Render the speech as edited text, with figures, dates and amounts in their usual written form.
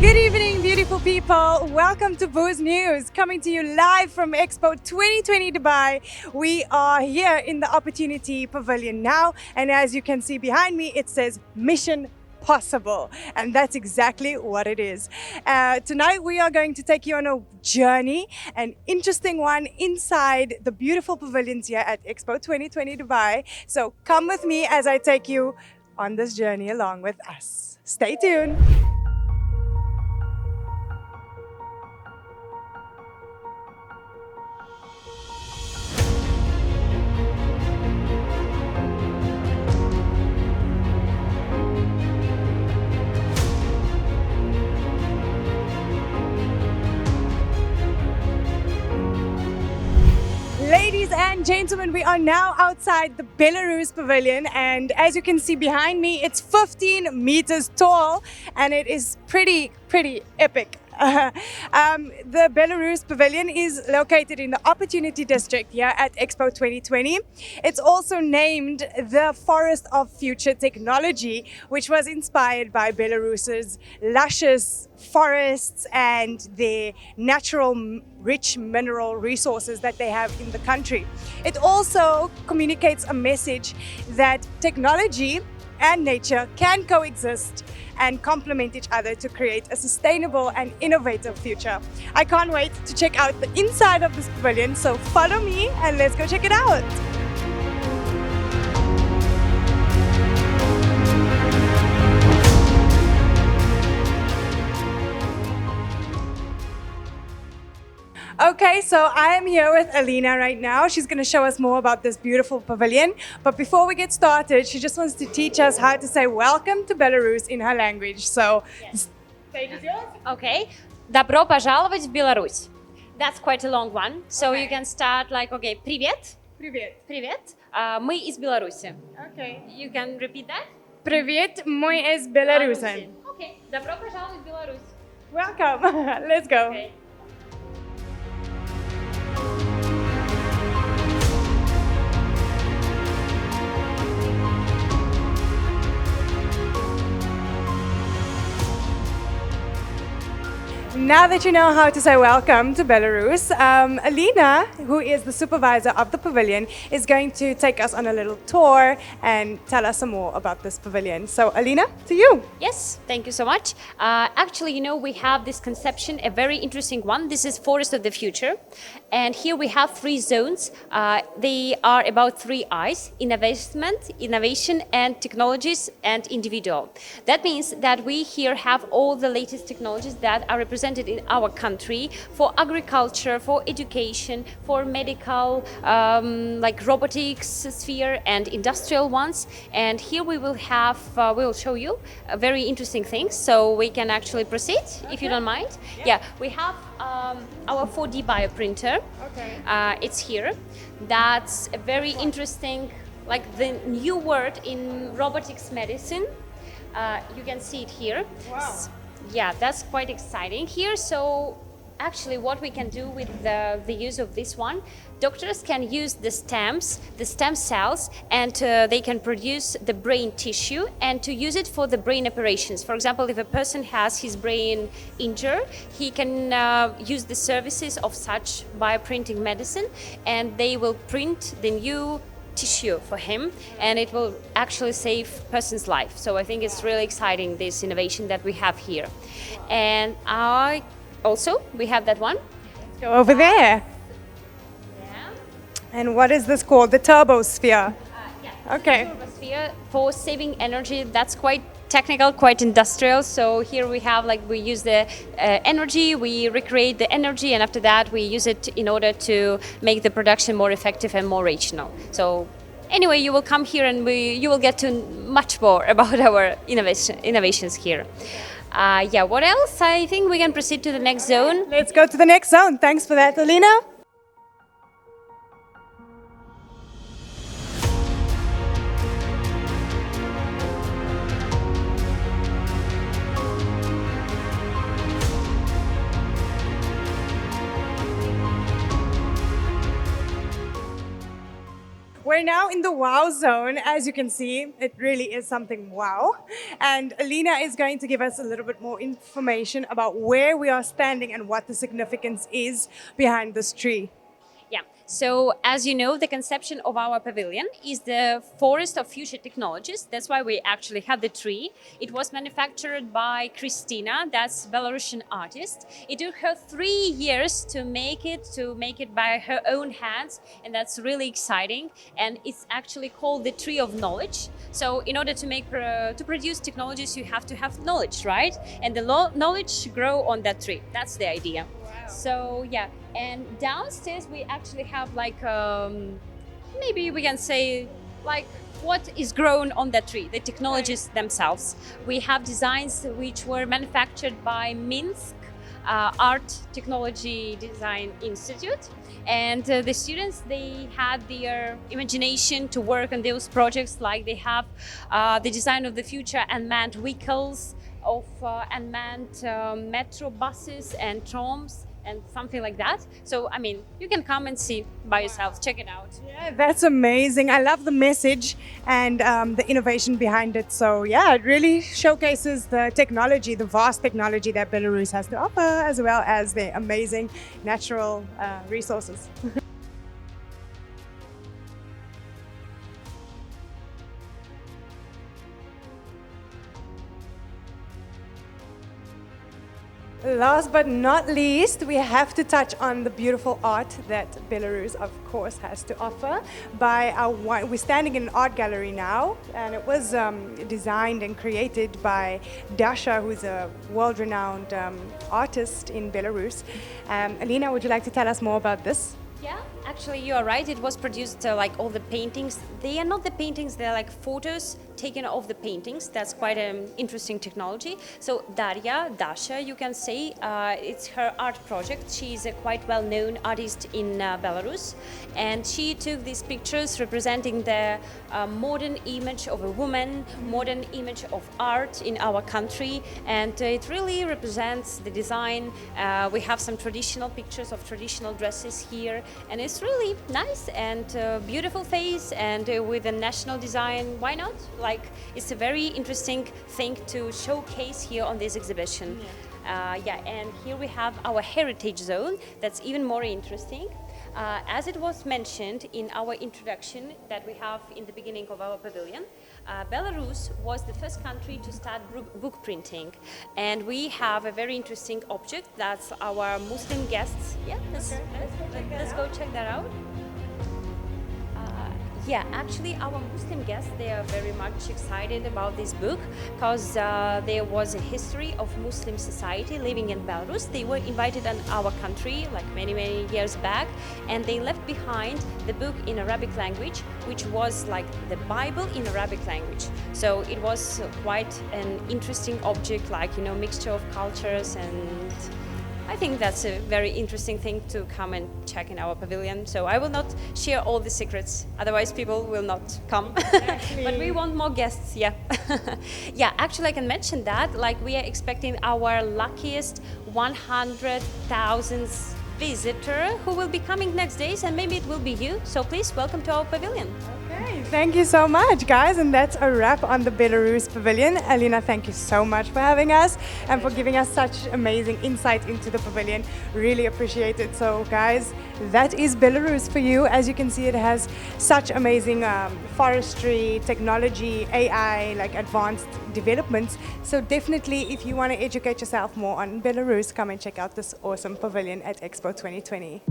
Good evening, beautiful people. Welcome to Booze News, coming to you live from Expo 2020 Dubai. We are here in the Opportunity Pavilion now, and as you can see behind me, it says Mission Possible, and that's exactly what it is. Tonight, we are going to take you on a journey, an interesting one inside the beautiful pavilions here at Expo 2020 Dubai. So come with me as I take you on this journey along with us. Stay tuned. Ladies and gentlemen, we are now outside the Belarus Pavilion, and as you can see behind me, it's 15 meters tall and it is pretty epic. The Belarus Pavilion is located in the Opportunity District here at Expo 2020. It's also named the Forest of Future Technology, which was inspired by Belarus's luscious forests and their natural rich mineral resources that they have in the country. It also communicates a message that technology and nature can coexist and complement each other to create a sustainable and innovative future. I can't wait to check out the inside of this pavilion, so follow me and let's go check it out. Okay, so I am here with Alina right now. She's going to show us more about this beautiful pavilion. But before we get started, she just wants to teach us how to say welcome to Belarus in her language. So, Yes. stage is yours. Okay. Добро пожаловать в Беларусь. That's quite a long one. So Okay. you can start like, okay, привет. Привет. Привет. Мы из Беларуси. Okay. You can repeat that? Привет, мы из Беларуси. Okay. Добро пожаловать в Беларусь. Welcome. Let's go. Okay. Now that you know how to say welcome to Belarus, Alina, who is the supervisor of the pavilion, is going to take us on a little tour and tell us some more about this pavilion. So, Alina, to you. Yes, thank you so much. Actually, we have this conception, a very interesting one. This is Forest of the Future. And here we have 3 zones. They are about 3 I's: investment, innovation, and technologies and individual. That means that we here have all the latest technologies that are represented in our country for agriculture, for education, for medical, like robotics sphere and industrial ones. And here we will have, we will show you very interesting things. So we can actually proceed, if you don't mind. Yeah, we have our 4D bioprinter. Okay. It's here. That's a very interesting, like the new word in robotics medicine. You can see it here. Wow. Yeah, that's quite exciting here. So actually what we can do with the use of this one, doctors can use the stem cells, and they can produce the brain tissue and to use it for the brain operations. For example, if a person has his brain injured, he can use the services of such bioprinting medicine, and they will print the new tissue for him, and it will actually save person's life. So I think it's really exciting, this innovation that we have here. And we have that one. Let's go over there. Yeah. And what is this called? The turbosphere. Okay. Turbosphere for saving energy. That's quite technical, quite industrial. So here we have, like, we use the energy, we recreate the energy, and after that we use it in order to make the production more effective and more regional. So anyway, you will come here and you will get to much more about our innovations here. Yeah, what else? I think we can proceed to the next zone. Let's go to the next zone. Thanks for that, Alina. we're now in the wow zone. As you can see, it really is something wow. And Alina is going to give us a little bit more information about where we are standing and what the significance is behind this tree. Yeah. So, as you know, the conception of our pavilion is the forest of future technologies. That's why we actually have the tree. It was manufactured by Christina, that's Belarusian artist. It took her 3 years to make it by her own hands, and that's really exciting. And it's actually called the tree of knowledge. So, in order to produce technologies, you have to have knowledge, right? And the knowledge grow on that tree. That's the idea. So yeah, and downstairs we actually have like maybe we can say like what is grown on that tree, the technologies themselves. We have designs which were manufactured by Minsk Art Technology Design Institute, and the students, they had their imagination to work on those projects. Like they have the design of the future unmanned vehicles, of unmanned metro buses and trams and something like that. So, I mean, you can come and see by yourself, check it out. Yeah, that's amazing. I love the message and the innovation behind it. So, yeah, it really showcases the technology, the vast technology that Belarus has to offer, as well as the amazing natural resources. Last but not least, we have to touch on the beautiful art that Belarus, of course, has to offer. We're standing in an art gallery now, and it was designed and created by Dasha, who's a world-renowned artist in Belarus. Alina, would you like to tell us more about this? Yeah, actually, you are right. It was produced like all the paintings. They are not the paintings, they're like photos taken of the paintings. That's quite an interesting technology. So Dasha, you can say, it's her art project. She's a quite well-known artist in Belarus, and she took these pictures representing the modern image of a woman, modern image of art in our country, and it really represents the design. We have some traditional pictures of traditional dresses here, and it's really nice and beautiful face, and with a national design. Why not? Like, it's a very interesting thing to showcase here on this exhibition. Yeah, and here we have our heritage zone. That's even more interesting. As it was mentioned in our introduction that we have in the beginning of our pavilion, Belarus was the first country to start book printing, and we have a very interesting object. That's our Muslim guests. Yeah, let's go check that out. Yeah, actually, our Muslim guests, they are very much excited about this book because there was a history of Muslim society living in Belarus. They were invited in our country like many, many years back, and they left behind the book in Arabic language, which was like the Bible in Arabic language. So it was quite an interesting object, like, you know, mixture of cultures, and I think that's a very interesting thing to come and check in our pavilion. So I will not share all the secrets, otherwise people will not come. But we want more guests, yeah. Yeah, actually I can mention that, like, we are expecting our luckiest 100,000th visitor who will be coming next days, and maybe it will be you. So please welcome to our pavilion. Okay, thank you so much, guys. And that's a wrap on the Belarus Pavilion. Alina, thank you so much for having us and for giving us such amazing insight into the pavilion. Really appreciate it. So, guys, that is Belarus for you. As you can see, it has such amazing forestry, technology, AI, like advanced developments. So definitely, if you want to educate yourself more on Belarus, come and check out this awesome pavilion at Expo 2020.